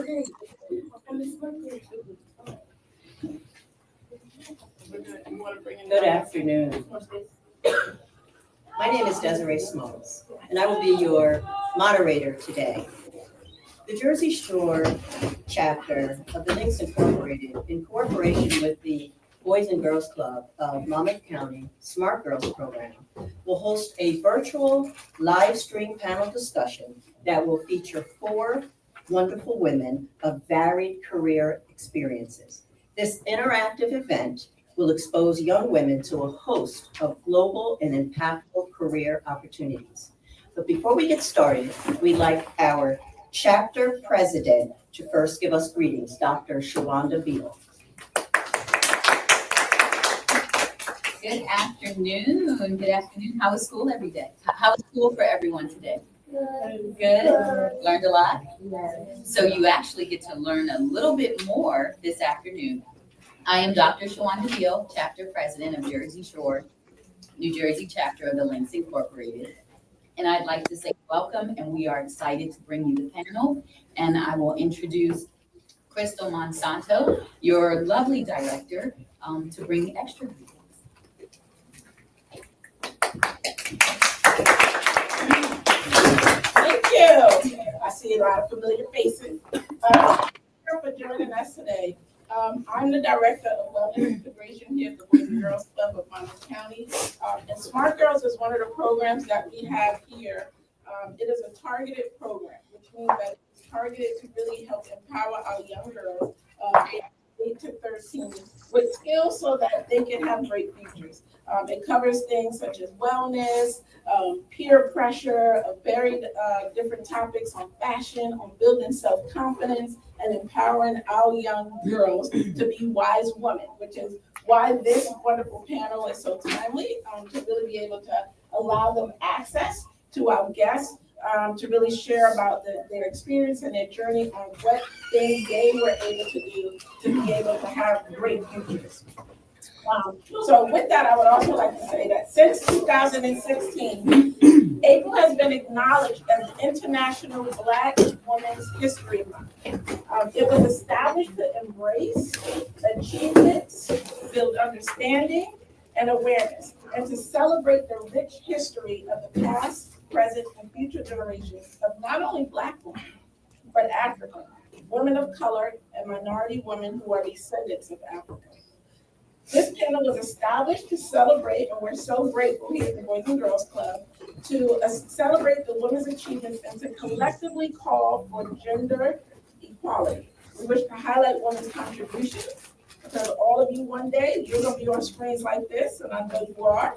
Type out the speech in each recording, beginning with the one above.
Good afternoon. My name is Desiree Smalls, and I will be your moderator today. The Jersey Shore chapter of the Links Incorporated, in cooperation with the Boys and Girls Club of Monmouth County Smart Girls Program, will host a virtual live stream panel discussion that will feature 4 wonderful women of varied career experiences. This interactive event will expose young women to a host of global and impactful career opportunities. But before we get started, we'd like our chapter president to first give us greetings, Dr. Shawanda Beal. Good afternoon. Good afternoon. How was school every day? How was school for everyone today? Good. Learned a lot? So you actually get to learn a little bit more this afternoon. I am Dr. Shawanda Beal, chapter president of Jersey Shore, New Jersey chapter of the Links Incorporated. And I'd like to say welcome, and we are excited to bring you the panel. And I will introduce Crystal Monsanto, your lovely director, to bring extra greetings. Thank you. I see a lot of familiar faces. Thank you for joining us today. I'm the director of wellness integration here at the Boys and Girls Club of Monmouth County. And Smart Girls is one of the programs that we have here. It is a targeted program, which means that it's targeted to really help empower our young girls, 8 to 13, with skills so that they can have great futures. It covers things such as wellness, peer pressure, varied different topics on fashion, on building self-confidence, and empowering our young girls to be wise women, which is why this wonderful panel is so timely, to really be able to allow them access to our guests, to really share about their experience and their journey on what things they were able to do to be able to have great futures. So with that, I would also like to say that since 2016, April has been acknowledged as International Black Women's History Month. It was established to embrace achievements, build understanding and awareness, and to celebrate the rich history of the past, present, and future generations of not only Black women, but African, women of color, and minority women who are descendants of Africa. This panel was established to celebrate, and we're so grateful here at the Boys and Girls Club, to celebrate the women's achievements and to collectively call for gender equality. We wish to highlight women's contributions, because all of you one day, you're going to be on screens like this, and I know you are,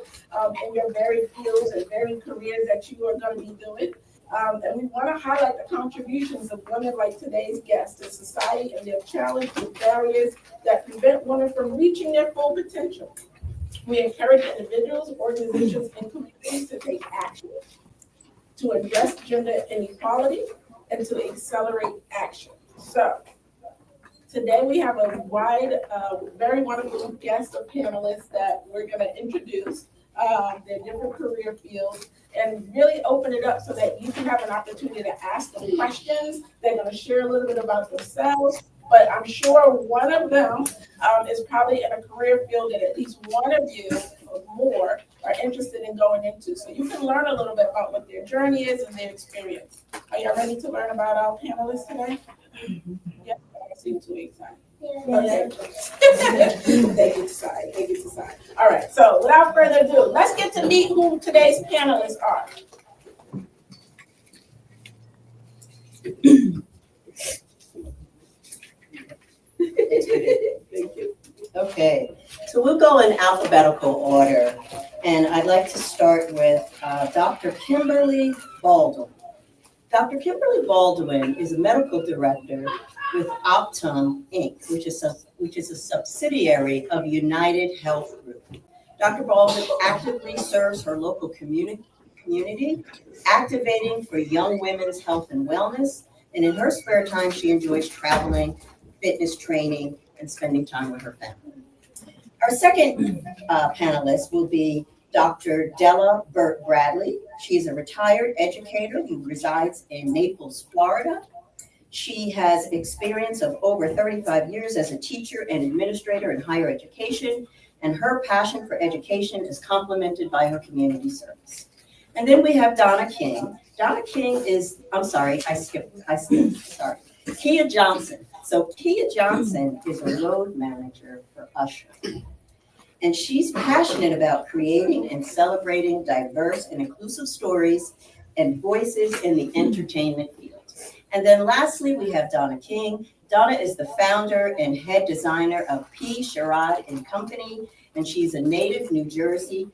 in your varied fields and varied careers that you are going to be doing. And we want to highlight the contributions of women like today's guests in society and their challenge with barriers that prevent women from reaching their full potential. We encourage individuals, organizations, and communities to take action to address gender inequality and to accelerate action. So today we have a wide, very wonderful guest of panelists that we're going to introduce, their different career fields, and really open it up so that you can have an opportunity to ask them questions. They're going to share a little bit about themselves, but I'm sure one of them is probably in a career field that at least one of you or more are interested in going into. So you can learn a little bit about what their journey is and their experience. Are you ready to learn about our panelists today? Yes, I seem too excited. Okay. They get decide. All right, so without further ado, let's get to meet who today's panelists are. Thank you. Okay, so we'll go in alphabetical order, and I'd like to start with Dr. Kimberly Baldwin. Dr. Kimberly Baldwin is a medical director with Optum Inc., which is a subsidiary of United Health Group. Dr. Baldwin actively serves her local community, activating for young women's health and wellness, and in her spare time, she enjoys traveling, fitness training, and spending time with her family. Our second panelist will be Dr. Della Burt Bradley. She's a retired educator who resides in Naples, Florida. She has experience of over 35 years as a teacher and administrator in higher education, and her passion for education is complemented by her community service. And then we have Donna King. Donna King is, I'm sorry, I skipped, sorry. Kia Johnson. So Kia Johnson is a road manager for Usher. And she's passionate about creating and celebrating diverse and inclusive stories and voices in the entertainment field. And then lastly, we have Donna King. Donna is the founder and head designer of P. Sherrod and Company, and she's a native New Jerseyan,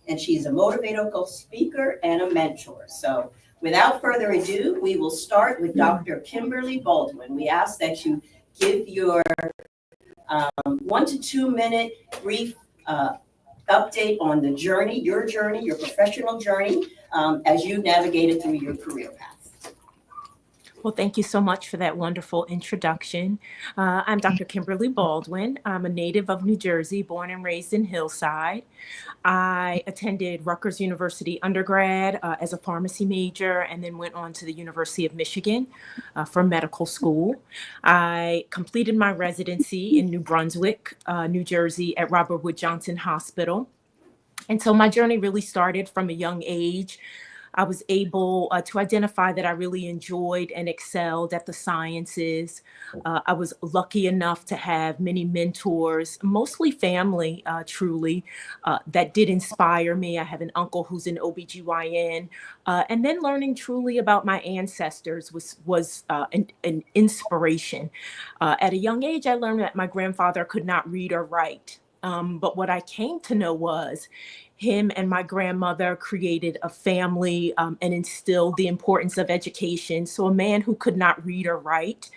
and she's a motivational speaker and a mentor. So without further ado, we will start with Dr. Kimberly Baldwin. We ask that you give your 1 to 2 minute brief update on the journey, your professional journey, as you navigated through your career path. Well, thank you so much for that wonderful introduction. I'm Dr. Kimberly Baldwin. I'm a native of New Jersey, born and raised in Hillside. I attended Rutgers University undergrad as a pharmacy major and then went on to the University of Michigan for medical school. I completed my residency in New Brunswick, New Jersey at Robert Wood Johnson Hospital. And so my journey really started from a young age. I was able to identify that I really enjoyed and excelled at the sciences. I was lucky enough to have many mentors, mostly family, truly, that did inspire me. I have an uncle who's an OBGYN. And then learning truly about my ancestors was an inspiration. At a young age, I learned that my grandfather could not read or write. But what I came to know was him and my grandmother created a family and instilled the importance of education. So a man who could not read or write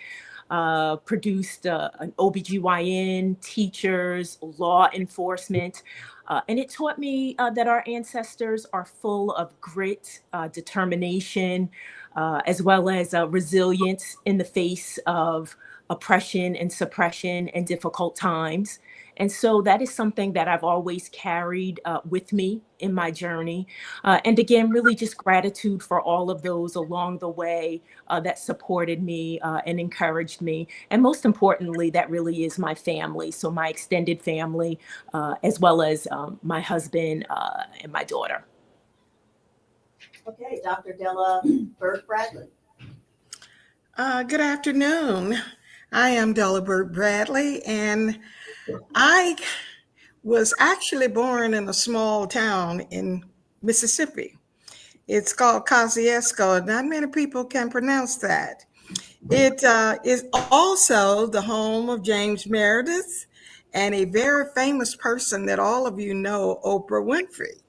produced an OBGYN, teachers, law enforcement. And it taught me that our ancestors are full of grit, determination, as well as resilience in the face of oppression and suppression and difficult times. And so that is something that I've always carried with me in my journey. And again, really just gratitude for all of those along the way that supported me and encouraged me. And most importantly, that really is my family. So my extended family, as well as my husband and my daughter. Okay, Dr. Della Burke Bradley. Good afternoon. I am Della Burke Bradley, and I was actually born in a small town in Mississippi. It's called Kosciuszko. Not many people can pronounce that. It is also the home of James Meredith and a very famous person that all of you know, Oprah Winfrey.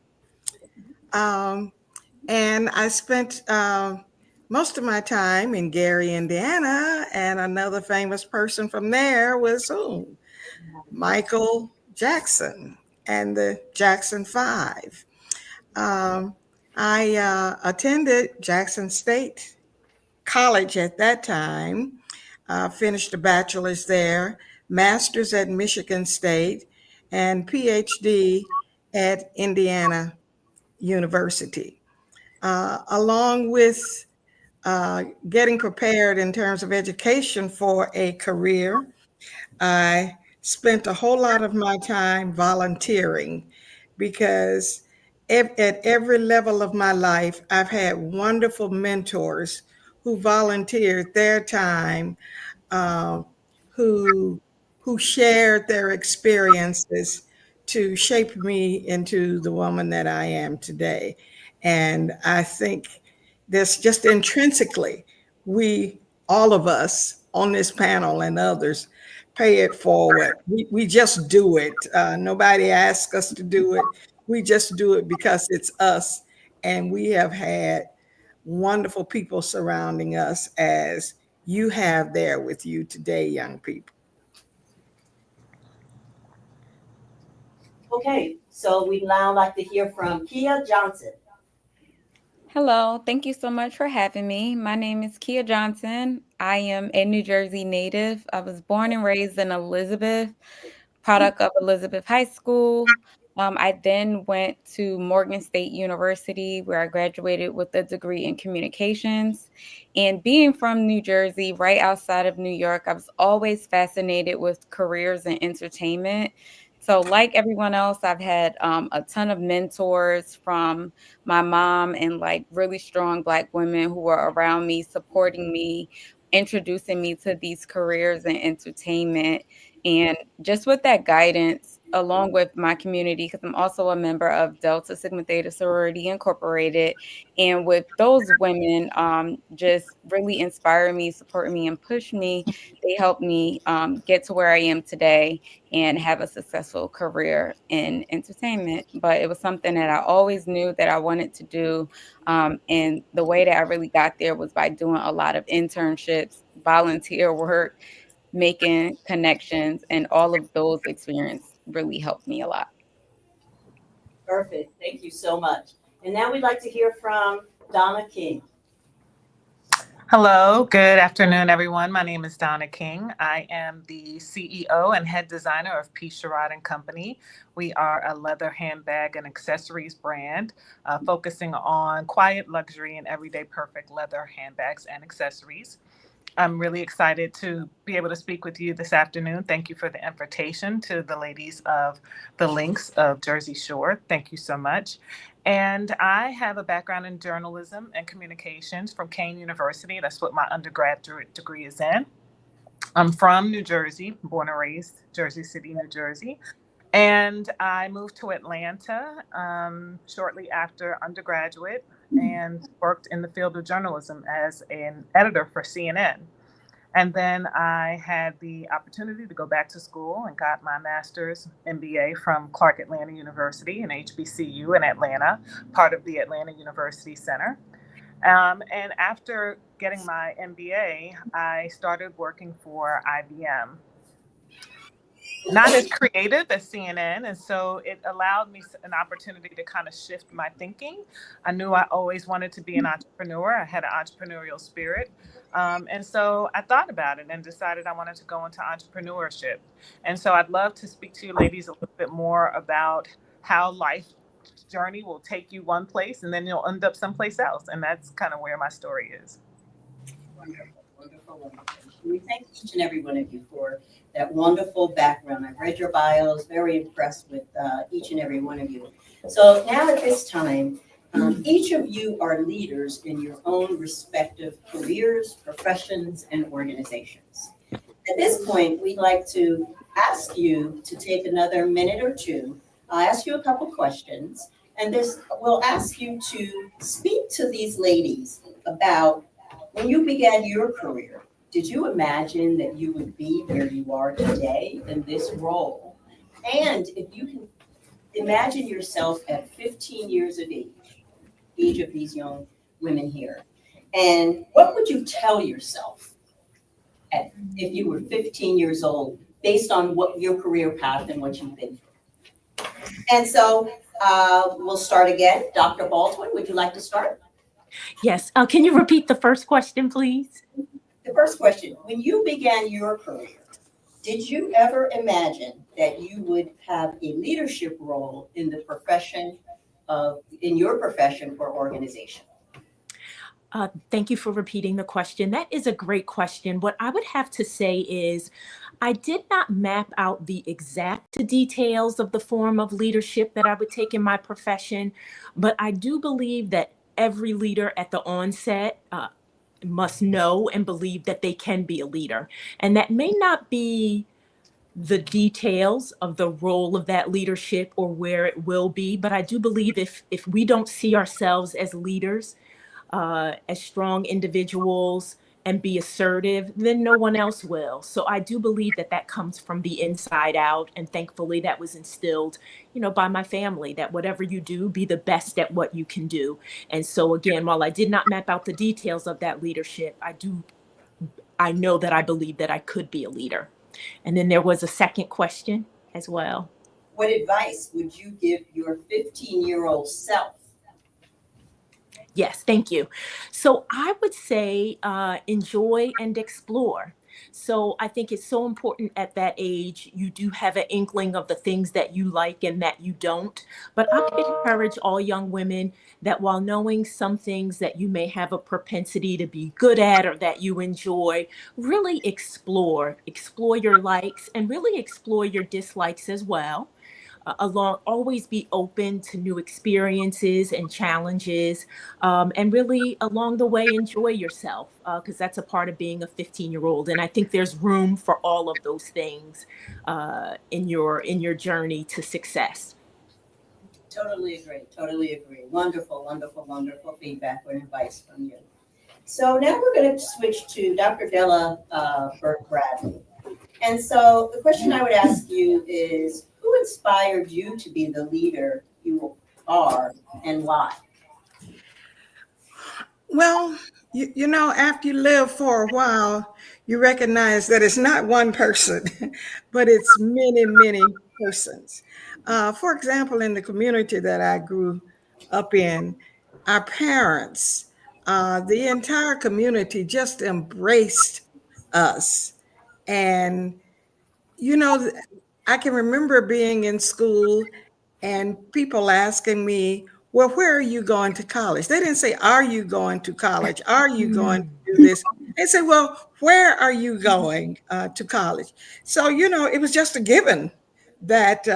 And I spent most of my time in Gary, Indiana, and another famous person from there was who? Michael Jackson and the Jackson Five. I attended Jackson State College at that time, finished a bachelor's there, master's at Michigan State, and PhD at Indiana University. Along with getting prepared in terms of education for a career, I spent a whole lot of my time volunteering because at every level of my life, I've had wonderful mentors who volunteered their time, uh, who shared their experiences to shape me into the woman that I am today. And I think this just intrinsically, we, all of us on this panel and others, pay it forward. We just do it. Nobody asks us to do it. We just do it because it's us. And we have had wonderful people surrounding us as you have there with you today, young people. Okay, so we'd now like to hear from Kia Johnson. Hello, thank you so much for having me. My name is Kia Johnson. I am a New Jersey native. I was born and raised in Elizabeth, product of Elizabeth High School. I then went to Morgan State University, where I graduated with a degree in communications. And being from New Jersey, right outside of New York, I was always fascinated with careers in entertainment. So, like everyone else, I've had a ton of mentors from my mom and like really strong Black women who were around me, supporting me, introducing me to these careers in entertainment. And just with that guidance, along with my community, because I'm also a member of Delta Sigma Theta Sorority Incorporated, and with those women just really inspire me, support me, and push me, they helped me get to where I am today and have a successful career in entertainment. But it was something that I always knew that I wanted to do. And the way that I really got there was by doing a lot of internships, volunteer work, making connections, and all of those experiences really helped me a lot. Perfect. Thank you so much. And now we'd like to hear from Donna King. Hello, good afternoon, everyone. My name is Donna King. I am the CEO and head designer of P. Sherrod and Company. We are a leather handbag and accessories brand focusing on quiet luxury and everyday perfect leather handbags and accessories. I'm really excited to be able to speak with you this afternoon. Thank you for the invitation to the ladies of the Links of Jersey Shore. Thank you so much. And I have a background in journalism and communications from Kane University. That's what my undergraduate degree is in. I'm from New Jersey, born and raised Jersey City, New Jersey. And I moved to Atlanta shortly after undergraduate and worked in the field of journalism as an editor for CNN. And then I had the opportunity to go back to school and got my master's MBA from Clark Atlanta University and HBCU in Atlanta, part of the Atlanta University Center. And after getting my MBA, I started working for IBM. Not as creative as CNN, and so it allowed me an opportunity to kind of shift my thinking. I knew I always wanted to be an entrepreneur. I had an entrepreneurial spirit. And so I thought about it and decided I wanted to go into entrepreneurship. And so I'd love to speak to you ladies a little bit more about how life journey will take you one place and then you'll end up someplace else. And that's kind of where my story is. Wonderful, wonderful, wonderful. We thank each and every one of you for that wonderful background. I've read your bios, very impressed with each and every one of you. So now at this time, each of you are leaders in your own respective careers, professions, and organizations. At this point, we'd like to ask you to take another minute or two. I'll ask you a couple questions, and we'll ask you to speak to these ladies about when you began your career. Did you imagine that you would be where you are today in this role? And if you can imagine yourself at 15 years of age of these young women here, and what would you tell yourself if you were 15 years old based on what your career path and what you've been through? And so we'll start again. Dr. Baldwin, would you like to start? Yes. Can you repeat the first question, please? The first question, when you began your career, did you ever imagine that you would have a leadership role in the profession in your profession or organization? Thank you for repeating the question. That is a great question. What I would have to say is I did not map out the exact details of the form of leadership that I would take in my profession, but I do believe that every leader at the onset must know and believe that they can be a leader. And that may not be the details of the role of that leadership or where it will be, but I do believe if we don't see ourselves as leaders, as strong individuals, and be assertive, then no one else will. So I do believe that that comes from the inside out. And thankfully that was instilled, by my family, that whatever you do, be the best at what you can do. And so again, while I did not map out the details of that leadership, I know that I believe that I could be a leader. And then there was a second question as well. What advice would you give your 15-year-old self? Yes, thank you. So I would say enjoy and explore. So I think it's so important at that age, you do have an inkling of the things that you like and that you don't. But I would encourage all young women that while knowing some things that you may have a propensity to be good at or that you enjoy, really explore your likes and really explore your dislikes as well. Along Always be open to new experiences and challenges, and really along the way enjoy yourself, because that's a part of being a 15-year-old, and I think there's room for all of those things in your journey to success. Totally agree. Totally agree. Wonderful, wonderful, wonderful feedback and advice from you. So now we're going to switch to Dr. Della Burke Bradley. And so the question I would ask you is, who inspired you to be the leader you are and why? Well, you know, after you live for a while, you recognize that it's not one person, but it's many, many persons. For example, in the community that I grew up in, our parents, the entire community just embraced us. And, you know, I can remember being in school and people asking me, well, where are you going to college? They didn't say, are you going to college? Are you going to do this? They said, well, where are you going to college? So, you know, it was just a given that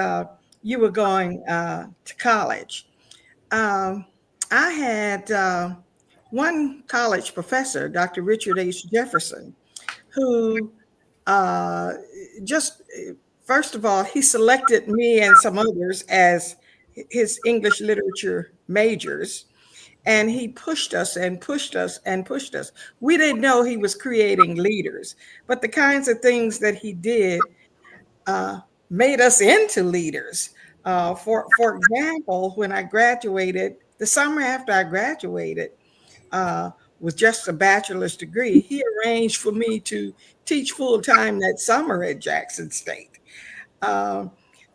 you were going to college. Um, I had one college professor, Dr. Richard H. Jefferson, who uh, just first of all, he selected me and some others as his English literature majors, and he pushed us and pushed us and pushed us. We didn't know he was creating leaders, but the kinds of things that he did uh, made us into leaders. For example, when I graduated, the summer after I graduated, uh, with just a bachelor's degree, he arranged for me to teach full time that summer at Jackson State. Um,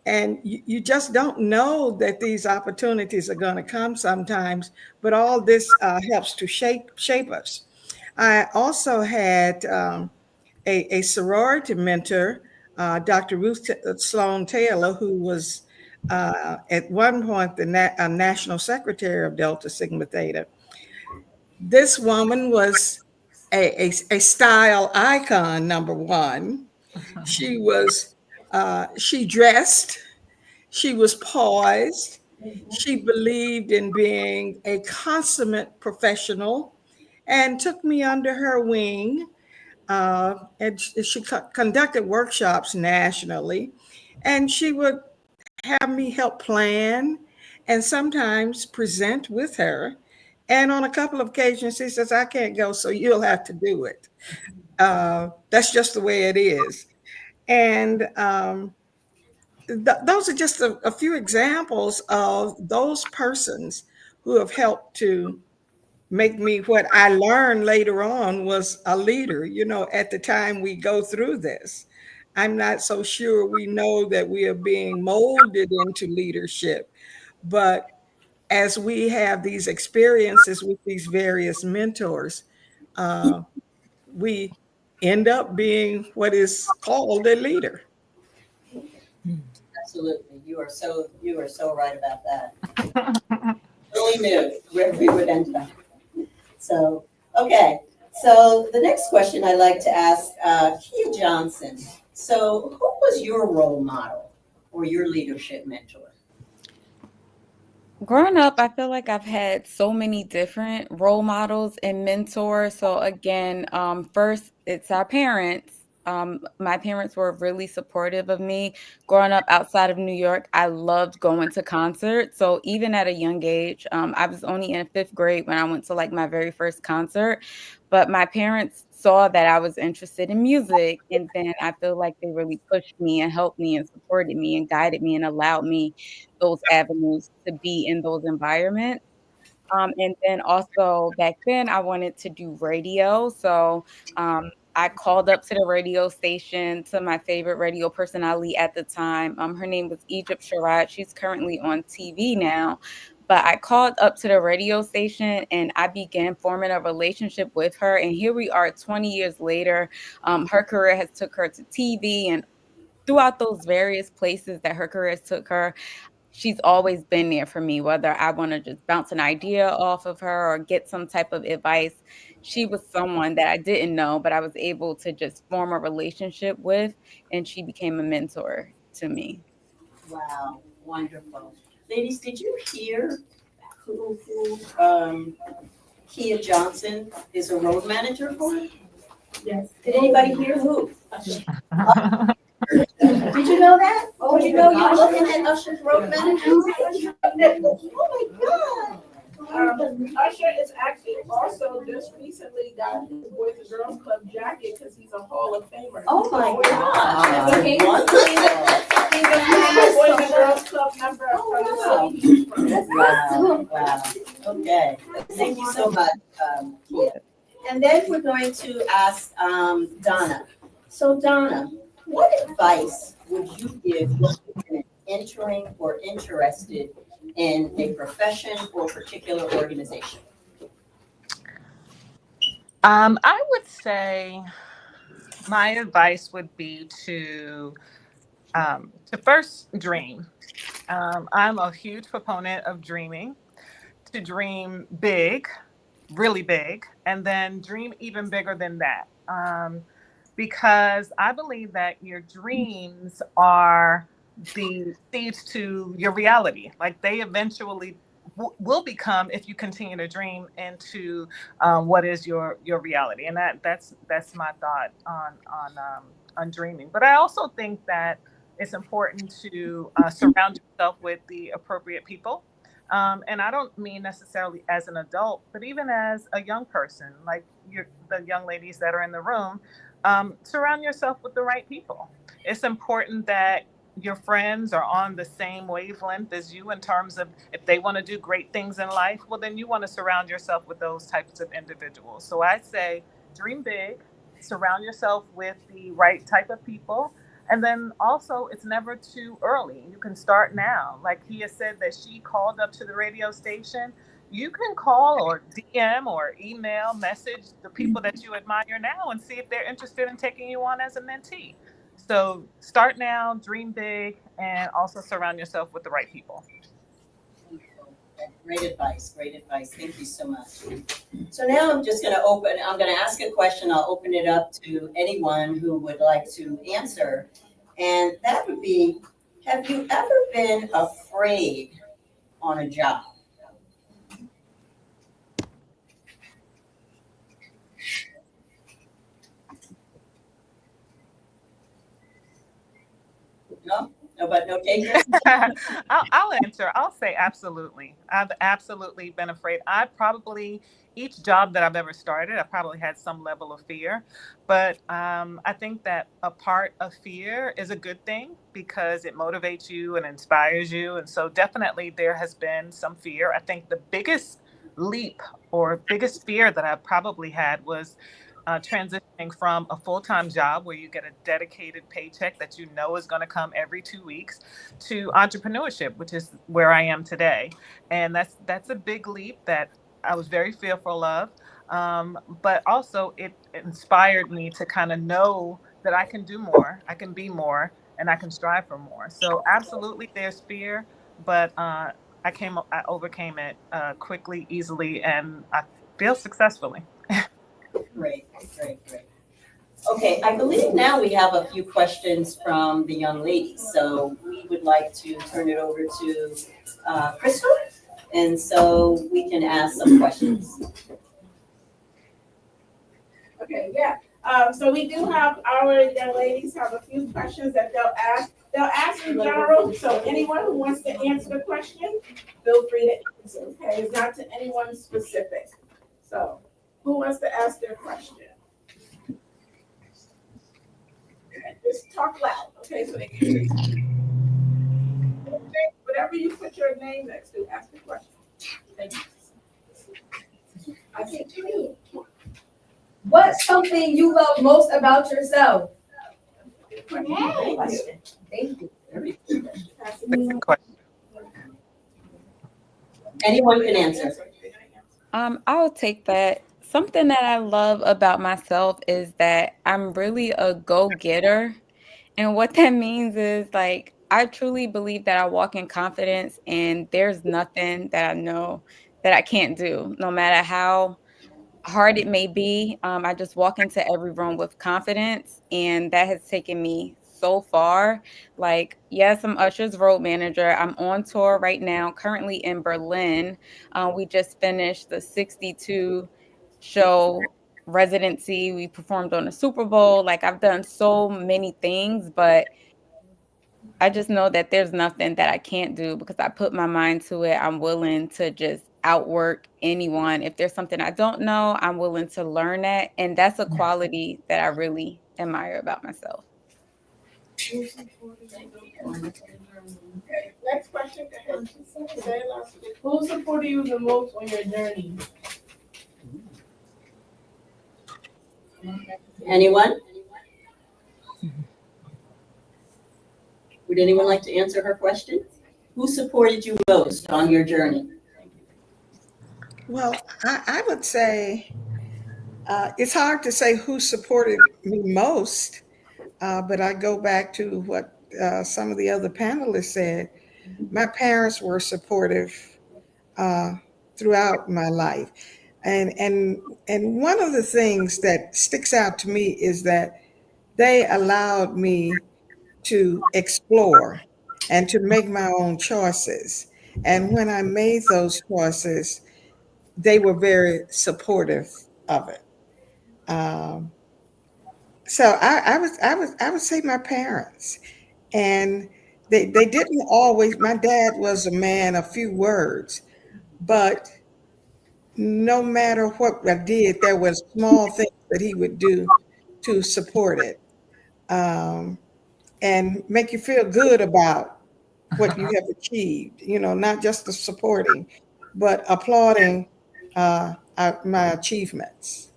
and you just don't know that these opportunities are going to come sometimes, but all this helps to shape us. I also had a sorority mentor, Dr. Ruth Sloan Taylor, who was at one point the national secretary of Delta Sigma Theta. This woman was a style icon, number one. She was, she dressed, she was poised, she believed in being a consummate professional and took me under her wing. And she conducted workshops nationally, and she would have me help plan and sometimes present with her. And on a couple of occasions, she says, I can't go, so you'll have to do it. That's just the way it is. And those are just a few examples of those persons who have helped to make me what I learned later on was a leader. You know, at the time we go through this, I'm not so sure we know that we are being molded into leadership. But as we have these experiences with these various mentors, uh, we end up being what is called a leader. Absolutely. You are so right about that. Really knew where we would end up. So, okay. So the next question I'd like to ask Kia Johnson. So who was your role model or your leadership mentor? Growing up, I feel like I've had so many different role models and mentors. So again, first it's our parents. My parents were really supportive of me. Growing up outside of New York, I loved going to concerts. So even at a young age, I was only in fifth grade when I went to like my very first concert. But my parents saw that I was interested in music, and then I feel like they really pushed me and helped me and supported me and guided me and allowed me those avenues to be in those environments. And then also back then I wanted to do radio. So I called up to the radio station to my favorite radio personality at the time. Her name was Egypt Sharad. She's currently on TV now. But I called up to the radio station and I began forming a relationship with her. And here we are 20 years later. Her career has took her to TV, and throughout those various places that her career has took her, she's always been there for me, whether I want to just bounce an idea off of her or get some type of advice. She was someone that I didn't know, but I was able to just form a relationship with, and she became a mentor to me. Wow, wonderful. Ladies, did you hear who Kia Johnson is a road manager for? Yes. Did anybody hear who? Did you know that? Oh, did you know you were looking at Usher's road manager? Oh my God. Usher is actually also just recently got his Boys and Girls Club jacket because he's a Hall of Famer. Oh my God. Okay. Wonderful. He's a Boys and Girls Club member from the city. Wow, wow. Okay, thank you so much, Kia. And then we're going to ask Donna. So Donna, what advice would you give women entering or interested in a profession or particular organization? I would say my advice would be to first dream. I'm a huge proponent of dreaming, to dream big, really big, and then dream even bigger than that. Because I believe that your dreams are the seeds to your reality. Like they eventually will become, if you continue to dream, into what is your reality. And that's my thought on dreaming. But I also think that it's important to surround yourself with the appropriate people. And I don't mean necessarily as an adult, but even as a young person, like the young ladies that are in the room. Surround yourself with the right people. It's important that your friends are on the same wavelength as you in terms of if they want to do great things in life, well, then you want to surround yourself with those types of individuals. So I say dream big, surround yourself with the right type of people. And then also, it's never too early. You can start now. Like Kia said that she called up to the radio station. You can call or DM or email message the people that you admire now and see if they're interested in taking you on as a mentee. So start now, dream big, and also surround yourself with the right people. Great advice, great advice. Thank you so much. So now I'm just going to ask a question. I'll open it up to anyone who would like to answer. And that would be, have you ever been afraid on a job? No? No takers? I'll answer. I'll say absolutely. I've absolutely been afraid. Each job that I've ever started, I probably had some level of fear. But I think that a part of fear is a good thing because it motivates you and inspires you. And so definitely there has been some fear. I think the biggest leap or biggest fear that I probably had was transitioning from a full-time job where you get a dedicated paycheck that you know is going to come every 2 weeks to entrepreneurship, which is where I am today. And that's a big leap that I was very fearful of. But also it inspired me to kind of know that I can do more, I can be more, and I can strive for more. So absolutely there's fear, but I overcame it quickly, easily, and I feel successfully. Great. Okay, I believe now we have a few questions from the young ladies. So we would like to turn it over to Crystal. And so we can ask some questions. Okay, yeah. So we do have our young ladies have a few questions that they'll ask. They'll ask in general, so anyone who wants to answer the question, feel free to answer, okay? It's not to anyone specific. So who wants to ask their question? Just talk loud, okay, so they can hear you. Whatever you put your name next to, ask the question. Thank you. I think to me. What's something you love most about yourself? Thank you. Thank you. Very good. Good question. Anyone can answer. I'll take that. Something that I love about myself is that I'm really a go-getter. And what that means is like I truly believe that I walk in confidence and there's nothing that I know that I can't do, no matter how hard it may be. I just walk into every room with confidence, and that has taken me so far. Like, yes, I'm Usher's road manager. I'm on tour right now, currently in Berlin. We just finished the 62 show residency. We performed on the Super Bowl. Like, I've done so many things, but I just know that there's nothing that I can't do because I put my mind to it. I'm willing to just outwork anyone. If there's something I don't know, I'm willing to learn that. And that's a quality that I really admire about myself. Okay, next question. Go ahead. Say it loud. Who supported you the most on your journey? Anyone? Would anyone like to answer her question? Who supported you most on your journey? Well, I would say it's hard to say who supported me most, but I go back to what some of the other panelists said. My parents were supportive uh, throughout my life, and one of the things that sticks out to me is that they allowed me to explore and to make my own choices. And when I made those choices, they were very supportive of it. Um, so I would say my parents, and they didn't always. My dad was a man of few words, but no matter what I did, there was small things that he would do to support it, and make you feel good about what you have achieved. You know, not just the supporting, but applauding my achievements.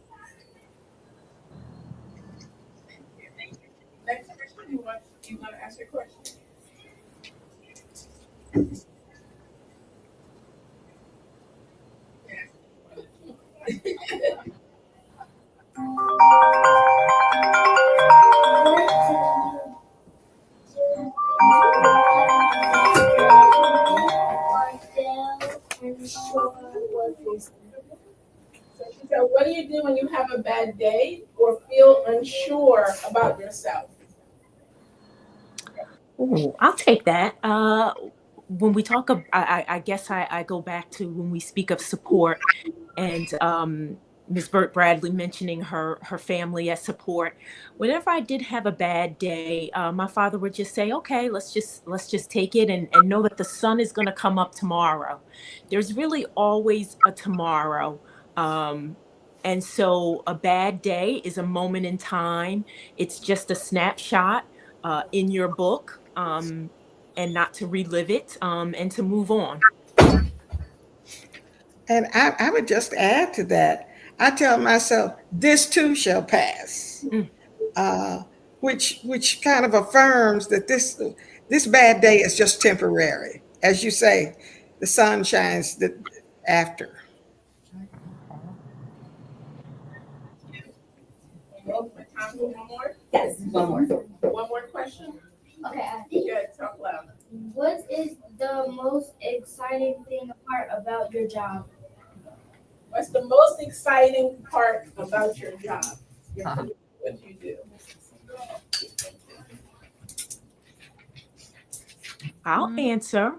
Next question. You want to ask your question? So she said, what do you do when you have a bad day or feel unsure about yourself? Ooh, I'll take that. When we talk of, I guess I go back to when we speak of support and Ms. Burt Bradley mentioning her family as support. Whenever I did have a bad day, my father would just say, "Okay, let's just take it and know that the sun is going to come up tomorrow." There's really always a tomorrow. Um, and so a bad day is a moment in time. It's just a snapshot in your book, and not to relive it, and to move on. And I would just add to that. I tell myself, this too shall pass, Mm. uh, which kind of affirms that this bad day is just temporary. As you say, the sun shines after. Well, time for one more. Yes, one more. One more question. Okay, Yeah, talk loud. what is the most exciting thing part about your job? What's the most exciting part about your job? What you do? I'll answer.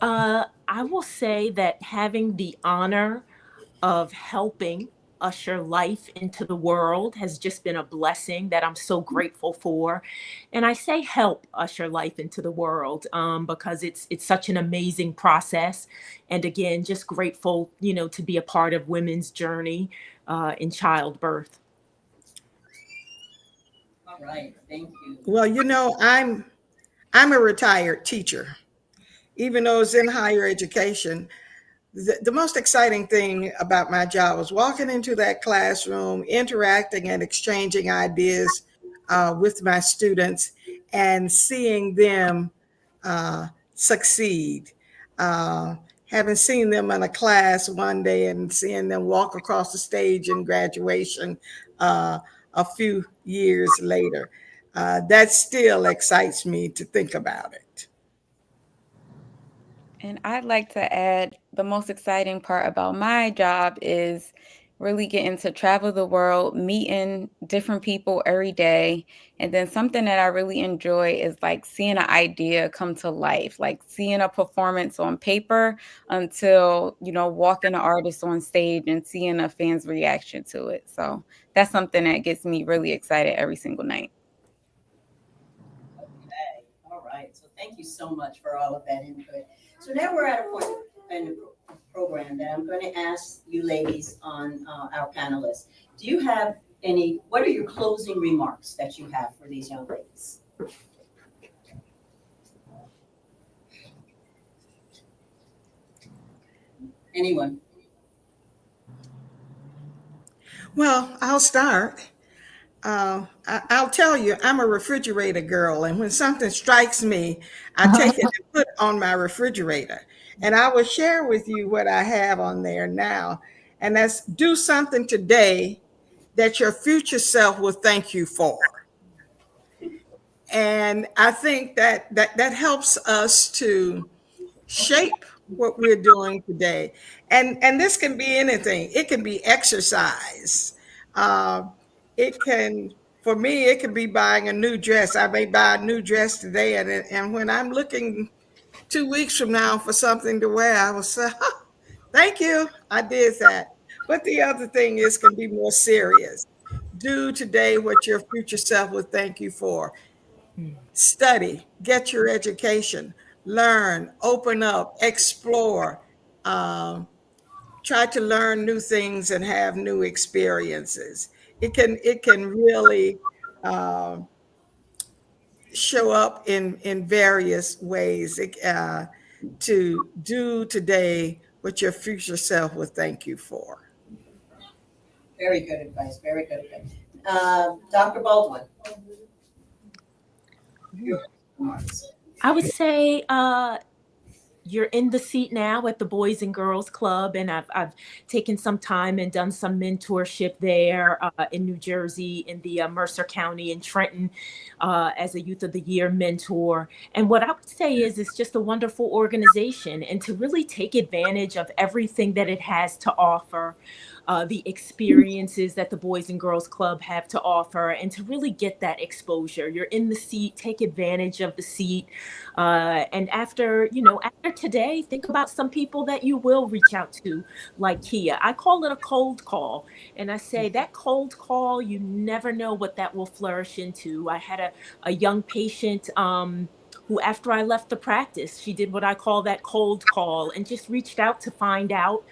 I will say that having the honor of helping usher life into the world has just been a blessing that I'm so grateful for. And I say help usher life into the world, because it's such an amazing process. And again, just grateful, to be a part of women's journey in childbirth. All right, thank you. Well, I'm a retired teacher, even though it's in higher education. The most exciting thing about my job was walking into that classroom, interacting and exchanging ideas with my students, and seeing them succeed, uh, having seen them in a class one day and seeing them walk across the stage in graduation a few years later. That still excites me to think about it. And I'd like to add the most exciting part about my job is really getting to travel the world, meeting different people every day. And then something that I really enjoy is like seeing an idea come to life, like seeing a performance on paper until, walking an artist on stage and seeing a fan's reaction to it. So that's something that gets me really excited every single night. Okay, all right. So thank you so much for all of that input. So now we're at a point in the program that I'm going to ask you ladies on our panelists. Do you have what are your closing remarks that you have for these young ladies? Anyone? Well, I'll start. I'll tell you, I'm a refrigerator girl, and when something strikes me, I take it and put on my refrigerator. And I will share with you what I have on there now. And that's do something today that your future self will thank you for. And I think that helps us to shape what we're doing today. And this can be anything. It can be exercise. Uh, it can, for me, it could be buying a new dress. I may buy a new dress today, and when I'm looking 2 weeks from now for something to wear, I will say, thank you, I did that. But the other thing is can be more serious. Do today what your future self will thank you for. Study, get your education, learn, open up, explore, um, try to learn new things and have new experiences. It can really show up in various ways. To do today what your future self will thank you for. Very good advice. Very good advice. Dr. Baldwin. Your remarks. I would say you're in the seat now at the Boys and Girls Club, and I've taken some time and done some mentorship there in New Jersey, in the Mercer County in Trenton, as a Youth of the Year mentor. And what I would say is it's just a wonderful organization, and to really take advantage of everything that it has to offer. The experiences that the Boys and Girls Club have to offer, and to really get that exposure. You're in the seat, take advantage of the seat. And after today, think about some people that you will reach out to, like Kia. I call it a cold call. And I say that cold call, you never know what that will flourish into. I had a young patient who, after I left the practice, she did what I call that cold call and just reached out to find out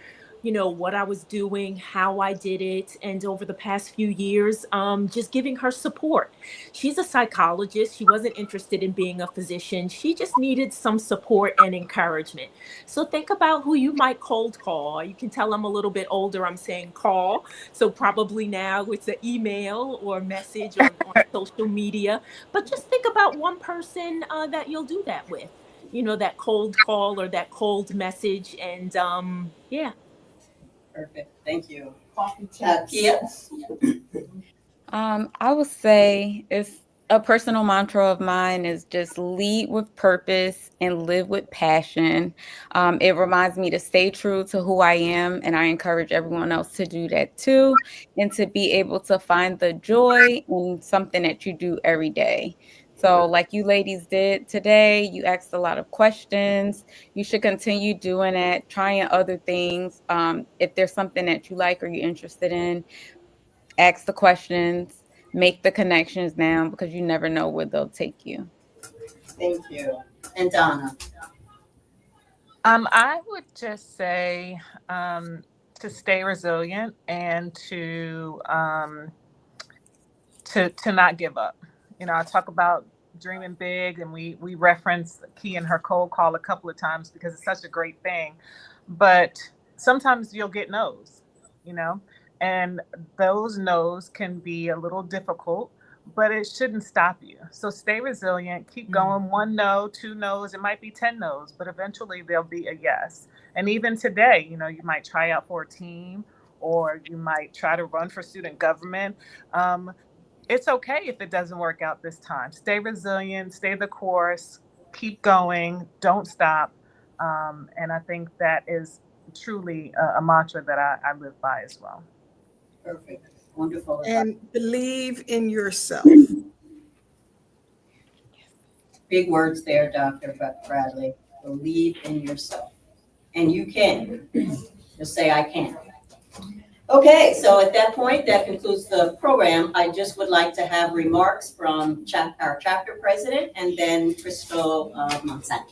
what I was doing, how I did it, and over the past few years, just giving her support. She's a psychologist. She wasn't interested in being a physician. She just needed some support and encouragement. So think about who you might cold call. You can tell I'm a little bit older. I'm saying call. So probably now it's an email or message on social media. But just think about one person that you'll do that with. That cold call or that cold message. And yeah. Perfect. Thank you. Coffee Kia. I would say it's a personal mantra of mine is just lead with purpose and live with passion. It reminds me to stay true to who I am, and I encourage everyone else to do that too, and to be able to find the joy in something that you do every day. So like you ladies did today, you asked a lot of questions. You should continue doing that, trying other things. If there's something that you like or you're interested in, ask the questions, make the connections now because you never know where they'll take you. Thank you. And Donna. I would just say to stay resilient and to not give up. I talk about dreaming big, and we reference Key and her cold call a couple of times because it's such a great thing. But sometimes you'll get no's, and those no's can be a little difficult. but it shouldn't stop you. So stay resilient, keep going. 1 no, 2 no's, it might be 10 no's, but eventually there'll be a yes. And even today, you know, you might try out for a team or you might try to run for student government. It's okay if it doesn't work out this time. Stay resilient, stay the course, keep going, don't stop. And I think that is truly a mantra that I live by as well. Perfect. Wonderful. And believe in yourself. Big words there, Dr. Bradley. Believe in yourself. And you can. Just say, I can. Okay, so at that point, that concludes the program. I just would like to have remarks from our chapter president and then Crystal Monsanto.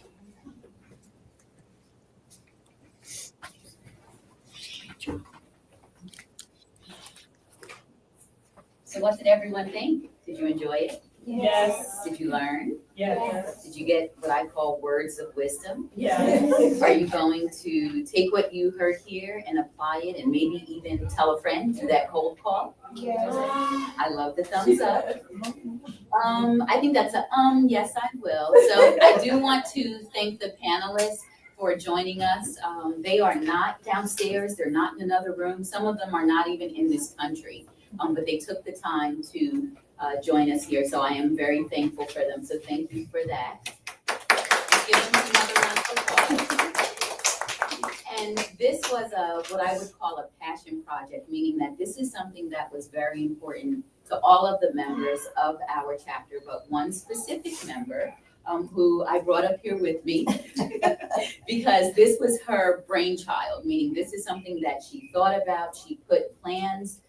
So what did everyone think? Did you enjoy it? Yes. Did you learn? Yes. Did you get what I call words of wisdom? Yes. Are you going to take what you heard here and apply it and maybe even tell a friend, do that cold call? Yes. I love the thumbs up. I think that's a yes, I will. So I do want to thank the panelists for joining us. They are not downstairs, they're not in another room. Some of them are not even in this country, but they took the time to join us here. So I am very thankful for them. So thank you for that. Give them another round of applause. And this was what I would call a passion project, meaning that this is something that was very important to all of the members of our chapter, but one specific member who I brought up here with me because this was her brainchild, meaning this is something that she thought about, she put plans,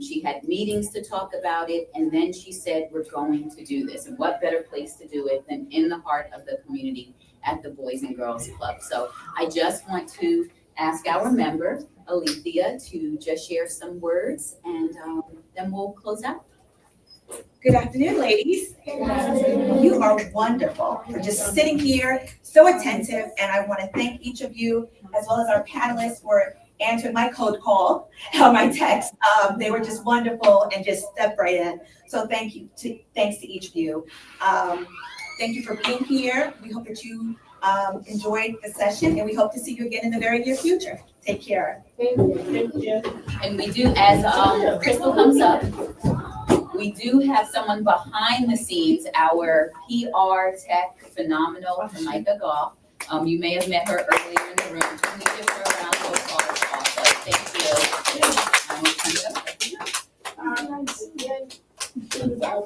she had meetings to talk about it, and then she said, we're going to do this. And what better place to do it than in the heart of the community at the Boys and Girls Club. So I just want to ask our member, Alethea, to just share some words, and then we'll close out. Good afternoon, ladies. You are wonderful for just sitting here, so attentive, and I want to thank each of you, as well as our panelists, for answering my code call, my text. They were just wonderful and just stepped right in. So thanks to each of you. Thank you for being here. We hope that you enjoyed the session, and we hope to see you again in the very near future. Take care. Thank you. And we do, as Crystal comes up, we do have someone behind the scenes, our PR tech phenomenal, Tamika Goff. You may have met her earlier in the room. Can we give her a round of applause also? Thank you. And we'll turn it over.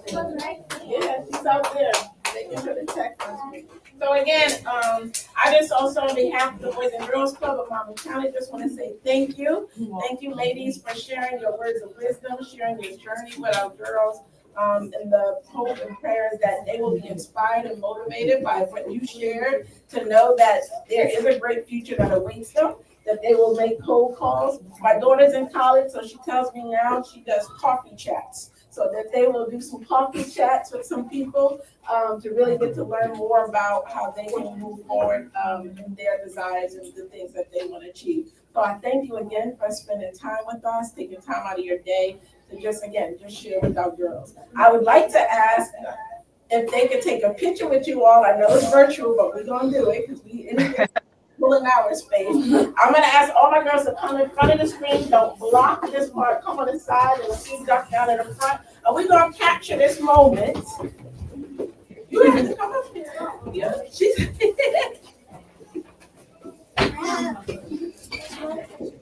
Yeah, she's out there. Making sure the text message. So again, I just also on behalf of the Boys and Girls Club of Monmouth County, just want to say thank you. Thank you, ladies, for sharing your words of wisdom, sharing your journey with our girls, and the hope and prayers that they will be inspired and motivated by what you shared to know that there is a great future that awaits them, that they will make cold calls. My daughter's in college, so she tells me now she does coffee chats. So that they will do some coffee chats with some people to really get to learn more about how they can move forward in their desires and the things that they want to achieve. So I thank you again for spending time with us, taking time out of your day to just share with our girls. I would like to ask if they could take a picture with you all. I know it's virtual, but we're going to do it because we in pulling our space. I'm going to ask all my girls to come in front of the screen. Don't block this part. Come on the side and see duck down in the front. And we're going to capture this moment. You have to come up here. Yeah.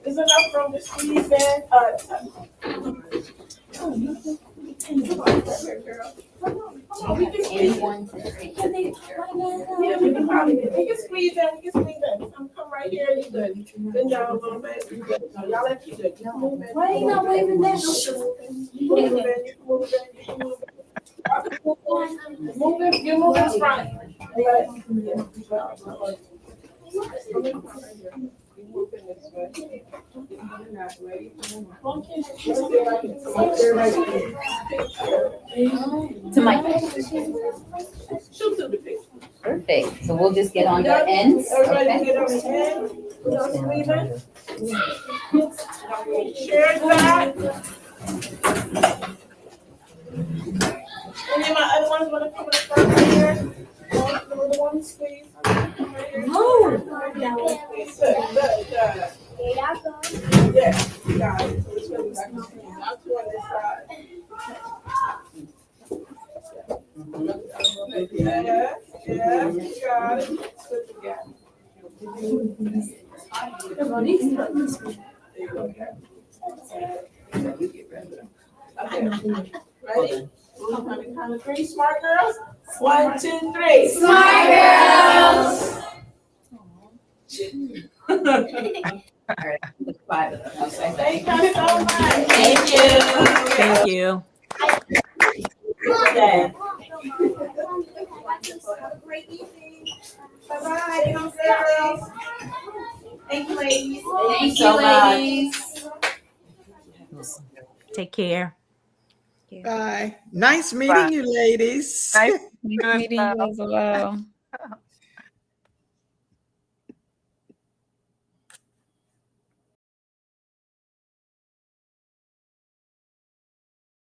There's enough room to squeeze in. We can squeeze in. Yeah, we can squeeze in. Come right here. You good. Bend down a little bit. You good. No, y'all let you good. Keep moving. Why are you not waving that? You move in front. To Mike. Perfect. So we'll just get on the ends. Everybody get Okay. on the end. Without squeezing. Share that. Any of my other ones want to come in the front here? The little ones, please. Good. Yeah, you got it. So which one you got? Now two on this side. Yeah, you got it. Good together. Okay. Ready? Count to three. Smart girls. 1, 2, 3. Smart girls. All right, the 5 of them. I'll say Thank you so much. Thank you. Thank you. Okay. Have a great evening. Bye-bye, girls. Thank you, ladies. Thank you so much. Take care. Bye. Nice meeting you, ladies. Nice Nice meeting you as well.